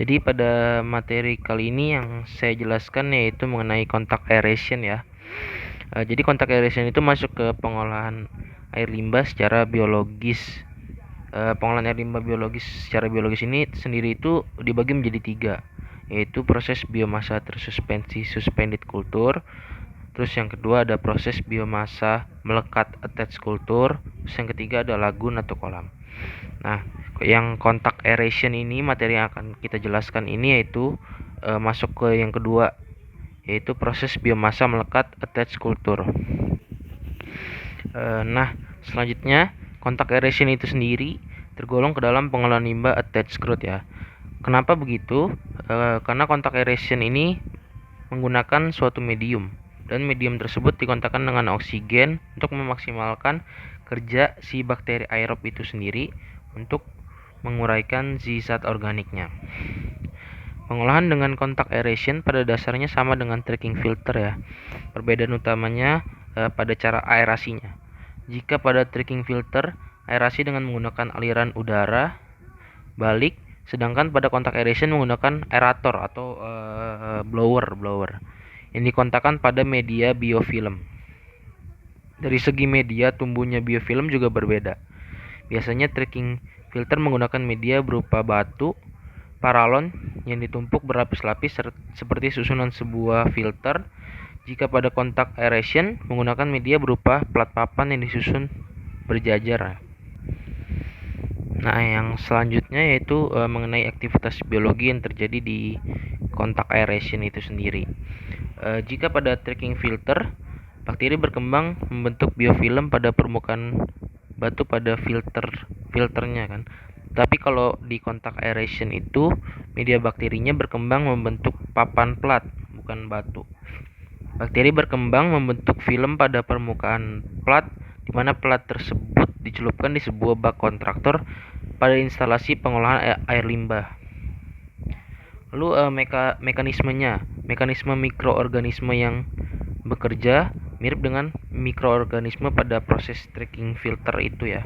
Jadi pada materi kali ini yang saya jelaskan yaitu mengenai kontak aeration ya. Jadi kontak aeration itu masuk ke pengolahan air limbah secara biologis. Pengolahan air limbah biologis secara biologis ini sendiri itu dibagi menjadi 3, yaitu proses biomasa tersuspensi suspended culture. Terus yang kedua ada proses biomasa melekat attached culture. Terus yang ketiga ada lagun atau kolam. Nah, yang kontak aeration ini materi yang akan kita jelaskan ini yaitu masuk ke yang kedua, yaitu proses biomasa melekat attached culture. Nah, selanjutnya kontak aeration itu sendiri tergolong ke dalam pengolahan limbah attached growth ya. Kenapa begitu? Karena kontak aeration ini menggunakan suatu medium, dan medium tersebut dikontakkan dengan oksigen untuk memaksimalkan kerja si bakteri aerob itu sendiri untuk menguraikan zat organiknya. Pengolahan dengan kontak aeration pada dasarnya sama dengan tracking filter ya. Perbedaan utamanya pada cara aerasinya. Jika pada tracking filter aerasi dengan menggunakan aliran udara balik, sedangkan pada kontak aeration menggunakan aerator atau blower yang dikontakkan pada media biofilm. Dari segi media tumbuhnya biofilm juga berbeda. Biasanya tracking filter menggunakan media berupa batu paralon yang ditumpuk berlapis-lapis seperti susunan sebuah filter. Jika pada kontak aeration menggunakan media berupa plat papan yang disusun berjajar. Nah, yang selanjutnya yaitu mengenai aktivitas biologi yang terjadi di kontak aeration itu sendiri. Jika pada tracking filter, bakteri berkembang membentuk biofilm pada permukaan batu pada filternya kan. Tapi kalau di kontak aeration itu media bakterinya berkembang membentuk papan plat, bukan batu. Bakteri berkembang membentuk film pada permukaan plat, di mana plat tersebut dicelupkan di sebuah bak kontraktor pada instalasi pengolahan air limbah. Lalu mekanisme mikroorganisme yang bekerja mirip dengan mikroorganisme pada proses tracking filter itu ya.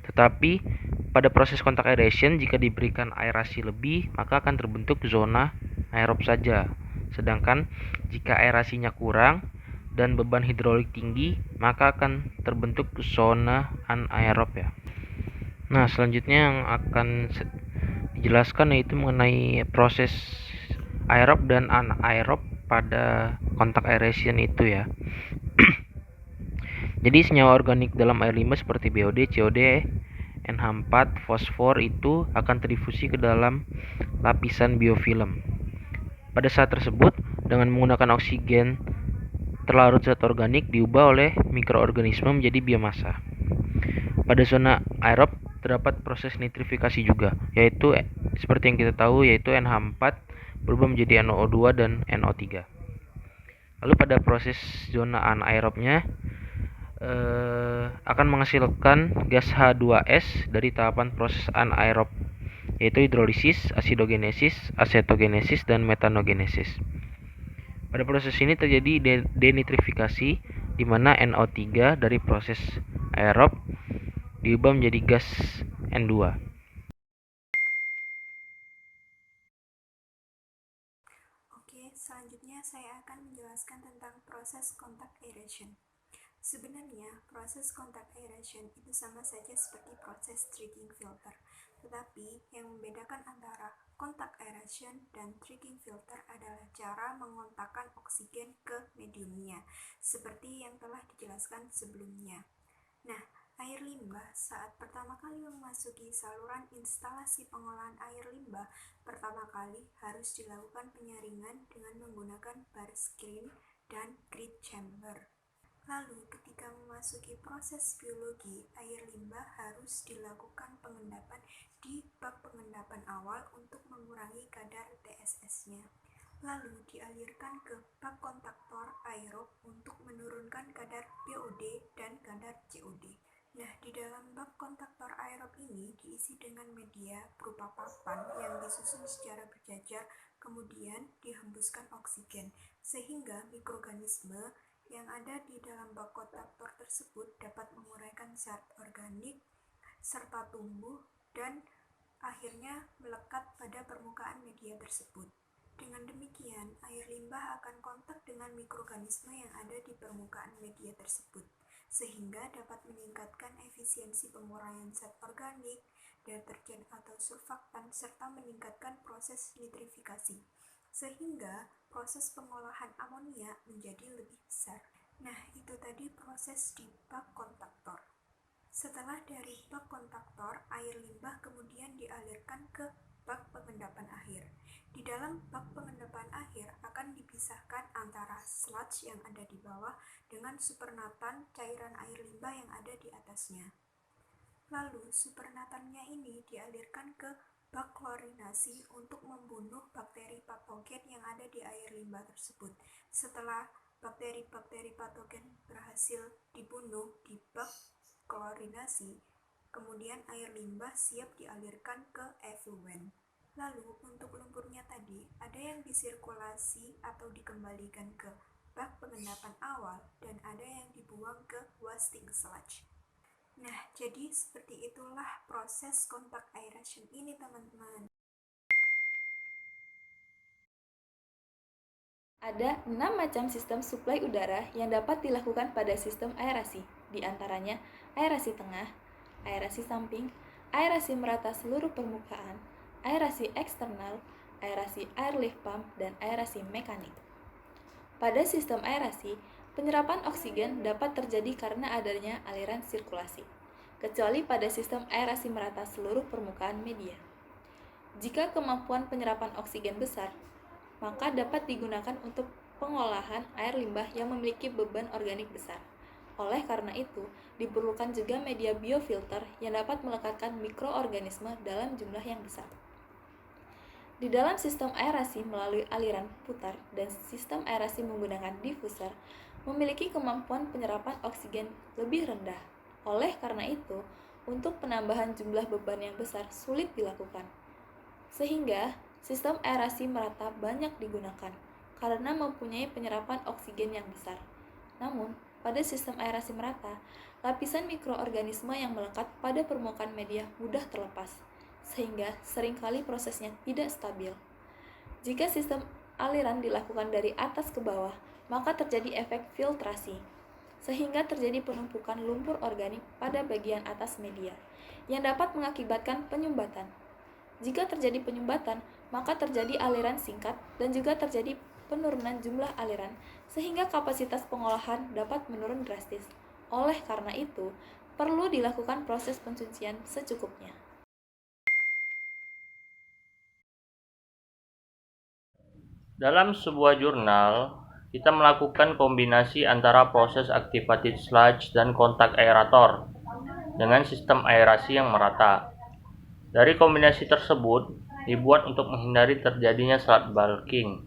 Tetapi pada proses kontak aeration jika diberikan aerasi lebih maka akan terbentuk zona aerob saja. Sedangkan jika aerasinya kurang dan beban hidrolik tinggi maka akan terbentuk zona anaerob ya. Nah, selanjutnya yang akan dijelaskan yaitu mengenai proses aerob dan anaerob pada kontak aeration itu ya. Jadi senyawa organik dalam air limbah seperti BOD, COD, NH4, fosfor itu akan terdifusi ke dalam lapisan biofilm. Pada saat tersebut, dengan menggunakan oksigen terlarut zat organik diubah oleh mikroorganisme menjadi biomasa. Pada zona aerob terdapat proses nitrifikasi juga, yaitu seperti yang kita tahu yaitu NH4 berubah menjadi NO2 dan NO3. Lalu pada proses zona anaerobnya akan menghasilkan gas H2S dari tahapan proses anaerob, yaitu hidrolisis, asidogenesis, asetogenesis, dan metanogenesis. Pada proses ini terjadi denitrifikasi di mana NO3 dari proses aerob diubah menjadi gas N2. Oke, selanjutnya saya akan menjelaskan tentang proses kontak aeration. Sebenarnya, proses kontak aeration itu sama saja seperti proses tracking filter, tetapi yang membedakan antara kontak aeration dan tracking filter adalah cara mengontakkan oksigen ke mediumnya, seperti yang telah dijelaskan sebelumnya. Nah, air limbah saat pertama kali memasuki saluran instalasi pengolahan air limbah, pertama kali harus dilakukan penyaringan dengan menggunakan bar screen dan grid chamber. Lalu, ketika memasuki proses biologi, air limbah harus dilakukan pengendapan di bak pengendapan awal untuk mengurangi kadar TSS-nya. Lalu dialirkan ke bak kontaktor aerob untuk menurunkan kadar BOD dan kadar COD. Nah, di dalam bak kontaktor aerob ini diisi dengan media berupa papan yang disusun secara berjajar, kemudian dihembuskan oksigen, sehingga mikroorganisme yang ada di dalam bak kontaktor tersebut dapat menguraikan zat organik serta tumbuh dan akhirnya melekat pada permukaan media tersebut. Dengan demikian, air limbah akan kontak dengan mikroorganisme yang ada di permukaan media tersebut, sehingga dapat meningkatkan efisiensi penguraian zat organik, deterjen atau surfaktan, serta meningkatkan proses nitrifikasi, sehingga proses pengolahan amonia menjadi lebih besar. Nah, itu tadi proses di bak kontaktor. Setelah dari bak kontaktor, air limbah kemudian dialirkan ke bak pengendapan akhir. Di dalam bak pengendapan akhir akan dipisahkan antara sludge yang ada di bawah dengan supernatan cairan air limbah yang ada di atasnya. Lalu supernatannya ini dialirkan ke bak klorinasi untuk membunuh bakteri patogen yang ada di air limbah tersebut. Setelah bakteri-bakteri patogen berhasil dibunuh di bak klorinasi, kemudian air limbah siap dialirkan ke efluen. Lalu untuk lumpurnya tadi, ada yang disirkulasi atau dikembalikan ke bak pengendapan awal dan ada yang dibuang ke wasting sludge. Nah, jadi seperti itulah proses kontak aeration ini, teman-teman. Ada 6 macam sistem suplai udara yang dapat dilakukan pada sistem aerasi, di antaranya aerasi tengah, aerasi samping, aerasi merata seluruh permukaan, aerasi eksternal, aerasi airlift pump, dan aerasi mekanik. Pada sistem aerasi, penyerapan oksigen dapat terjadi karena adanya aliran sirkulasi, kecuali pada sistem aerasi merata seluruh permukaan media. Jika kemampuan penyerapan oksigen besar, maka dapat digunakan untuk pengolahan air limbah yang memiliki beban organik besar. Oleh karena itu, diperlukan juga media biofilter yang dapat melekatkan mikroorganisme dalam jumlah yang besar. Di dalam sistem aerasi melalui aliran putar dan sistem aerasi menggunakan diffuser memiliki kemampuan penyerapan oksigen lebih rendah. Oleh karena itu, untuk penambahan jumlah beban yang besar sulit dilakukan. Sehingga sistem aerasi merata banyak digunakan karena mempunyai penyerapan oksigen yang besar. Namun, pada sistem aerasi merata, lapisan mikroorganisme yang melekat pada permukaan media mudah terlepas, sehingga seringkali prosesnya tidak stabil. Jika sistem aliran dilakukan dari atas ke bawah, maka terjadi efek filtrasi, sehingga terjadi penumpukan lumpur organik pada bagian atas media, yang dapat mengakibatkan penyumbatan. Jika terjadi penyumbatan, maka terjadi aliran singkat dan juga terjadi penurunan jumlah aliran sehingga kapasitas pengolahan dapat menurun drastis. Oleh karena itu, perlu dilakukan proses pencucian secukupnya. Dalam sebuah jurnal, kita melakukan kombinasi antara proses activated sludge dan kontak aerator dengan sistem aerasi yang merata. Dari kombinasi tersebut dibuat untuk menghindari terjadinya sludge bulking,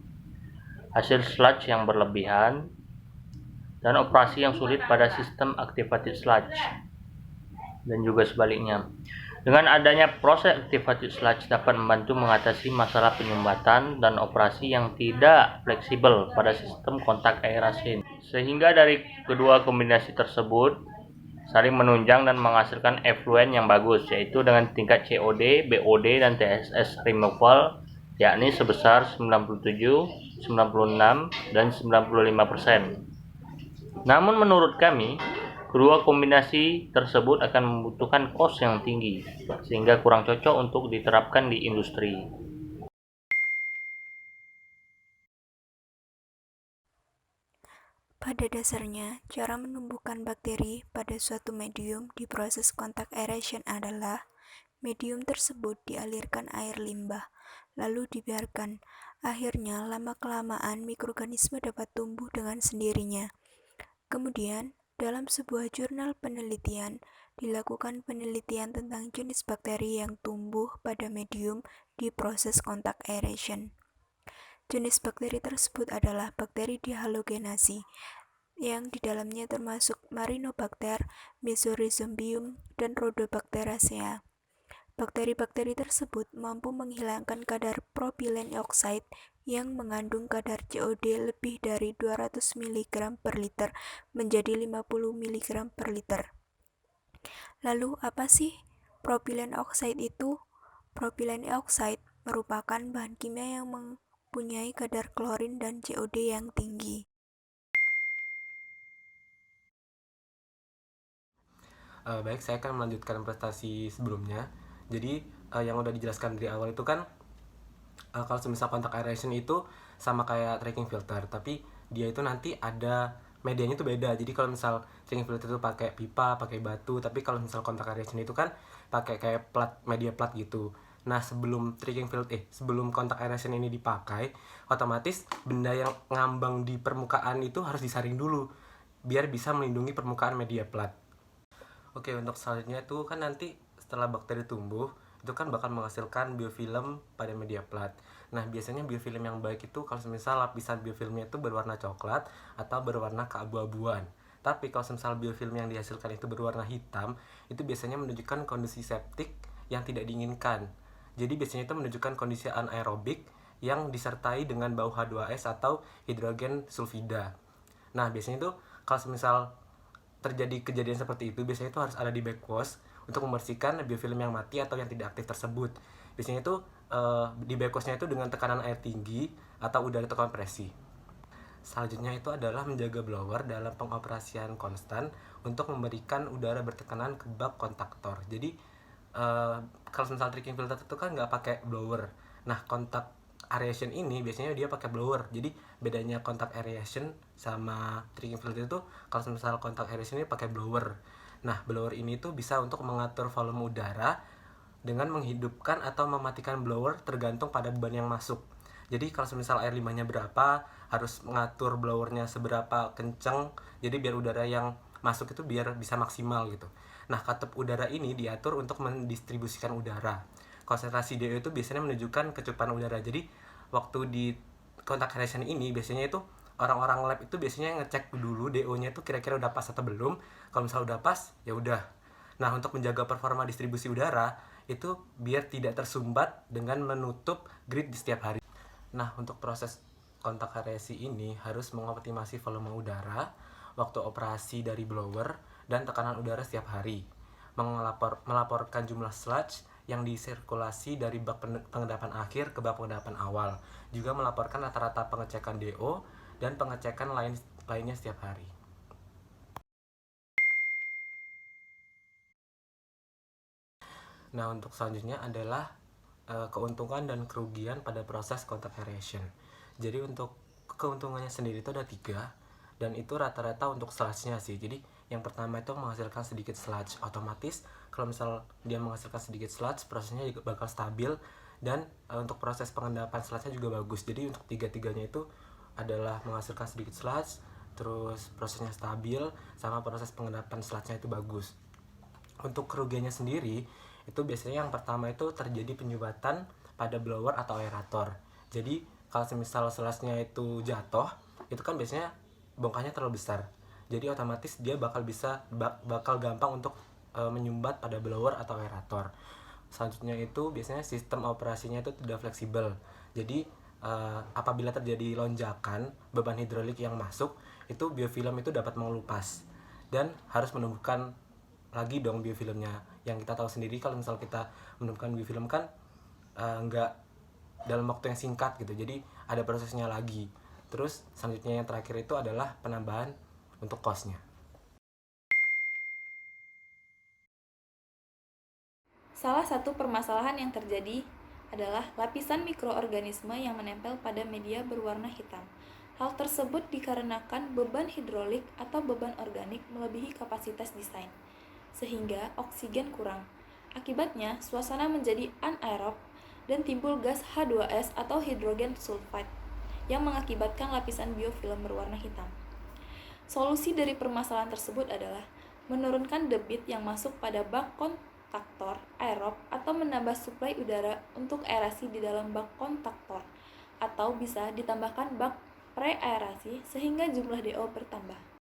hasil sludge yang berlebihan, dan operasi yang sulit pada sistem activated sludge, dan juga sebaliknya. Dengan adanya proses activated sludge dapat membantu mengatasi masalah penyumbatan dan operasi yang tidak fleksibel pada sistem kontak aerasi. Sehingga dari kedua kombinasi tersebut saling menunjang dan menghasilkan effluent yang bagus, yaitu dengan tingkat COD, BOD, dan TSS removal yakni sebesar 97, 96, dan 95%. Namun menurut kami, kedua kombinasi tersebut akan membutuhkan kos yang tinggi, sehingga kurang cocok untuk diterapkan di industri. Pada dasarnya, cara menumbuhkan bakteri pada suatu medium di proses kontak aeration adalah medium tersebut dialirkan air limbah, lalu dibiarkan. Akhirnya, lama-kelamaan mikroorganisme dapat tumbuh dengan sendirinya. Kemudian, dalam sebuah jurnal penelitian, dilakukan penelitian tentang jenis bakteri yang tumbuh pada medium di proses kontak aeration. Jenis bakteri tersebut adalah bakteri dihalogenasi, yang di dalamnya termasuk Marinobacter, Mesorhizombium, dan Rhodobacteracea. Bakteri-bakteri tersebut mampu menghilangkan kadar propylen oxide yang mengandung kadar COD lebih dari 200 mg per liter menjadi 50 mg per liter. Lalu apa sih propylen oxide itu? Propylene oxide merupakan bahan kimia yang mempunyai kadar klorin dan COD yang tinggi. Baik, saya akan melanjutkan prestasi sebelumnya. Jadi yang udah dijelaskan dari awal itu kan kalau semisal kontak aeration itu sama kayak tracking filter, tapi dia itu nanti ada medianya itu beda. Jadi kalau misal tracking filter itu pakai pipa, pakai batu, tapi kalau misal kontak aeration itu kan pakai kayak plat, media plat gitu. Nah, sebelum kontak aeration ini dipakai, otomatis benda yang ngambang di permukaan itu harus disaring dulu biar bisa melindungi permukaan media plat. Oke, untuk selanjutnya itu kan nanti setelah bakteri tumbuh, itu kan bakal menghasilkan biofilm pada media plat. Nah, biasanya biofilm yang baik itu kalau misal lapisan biofilmnya itu berwarna coklat atau berwarna keabu-abuan. Tapi kalau misal biofilm yang dihasilkan itu berwarna hitam, itu biasanya menunjukkan kondisi septik yang tidak diinginkan. Jadi biasanya itu menunjukkan kondisi anaerobik yang disertai dengan bau H2S atau hidrogen sulfida. Nah, biasanya itu kalau misal terjadi kejadian seperti itu, biasanya itu harus ada di backwash untuk membersihkan biofilm yang mati atau yang tidak aktif tersebut. Biasanya itu di backwashnya itu dengan tekanan air tinggi atau udara terkompresi. Selanjutnya itu adalah menjaga blower dalam pengoperasian konstan untuk memberikan udara bertekanan ke bak kontaktor. Jadi kalau misal tricking filter itu kan nggak pakai blower. Nah, kontak aeration ini biasanya dia pakai blower. Jadi bedanya kontak aeration sama tricking filter itu kalau misal kontak aeration ini pakai blower. Nah, blower ini tuh bisa untuk mengatur volume udara dengan menghidupkan atau mematikan blower tergantung pada beban yang masuk. Jadi kalau misal air limbahnya berapa, harus mengatur blowernya seberapa kenceng. Jadi biar udara yang masuk itu biar bisa maksimal gitu. Nah, katup udara ini diatur untuk mendistribusikan udara. Konsentrasi DO itu biasanya menunjukkan kecukupan udara. Jadi waktu di kontak aeration ini biasanya itu orang-orang lab itu biasanya ngecek dulu DO-nya itu kira-kira udah pas atau belum. Kalau misalnya udah pas, ya udah. Nah, untuk menjaga performa distribusi udara itu biar tidak tersumbat dengan menutup grid di setiap hari. Nah, untuk proses kontak aerasi ini harus mengoptimasi volume udara, waktu operasi dari blower, dan tekanan udara setiap hari. Melaporkan jumlah sludge yang disirkulasi dari bak pengendapan akhir ke bak pengendapan awal. Juga melaporkan rata-rata pengecekan DO dan pengecekan lainnya setiap hari. Nah, untuk selanjutnya adalah keuntungan dan kerugian pada proses kontak aeration. Jadi untuk keuntungannya sendiri itu ada 3, dan itu rata-rata untuk sludge-nya sih. Jadi yang pertama itu menghasilkan sedikit sludge. Otomatis kalau misal dia menghasilkan sedikit sludge, prosesnya juga bakal stabil, dan untuk proses pengendapan sludge-nya juga bagus. Jadi untuk tiga-tiganya itu adalah menghasilkan sedikit sludge, terus prosesnya stabil, sama proses pengendapan sludge-nya itu bagus. Untuk kerugiannya sendiri, itu biasanya yang pertama itu terjadi penyumbatan pada blower atau aerator. Jadi kalau semisal sludge-nya itu jatuh, itu kan biasanya bongkahnya terlalu besar. Jadi otomatis dia bakal gampang untuk menyumbat pada blower atau aerator. Selanjutnya itu biasanya sistem operasinya itu tidak fleksibel. Jadi apabila terjadi lonjakan beban hidrolik yang masuk, itu biofilm itu dapat mengelupas dan harus menumbuhkan lagi dong biofilmnya. Yang kita tahu sendiri kalau misal kita menumbuhkan biofilm kan nggak dalam waktu yang singkat gitu, jadi ada prosesnya lagi. Terus selanjutnya yang terakhir itu adalah penambahan untuk cost-nya. Salah satu permasalahan yang terjadi adalah lapisan mikroorganisme yang menempel pada media berwarna hitam. Hal tersebut dikarenakan beban hidrolik atau beban organik melebihi kapasitas desain, sehingga oksigen kurang. Akibatnya, suasana menjadi anaerob dan timbul gas H2S atau hidrogen sulfide yang mengakibatkan lapisan biofilm berwarna hitam. Solusi dari permasalahan tersebut adalah menurunkan debit yang masuk pada bak kontaktor aerob atau menambah suplai udara untuk aerasi di dalam bak kontaktor, atau bisa ditambahkan bak pre-aerasi sehingga jumlah DO bertambah.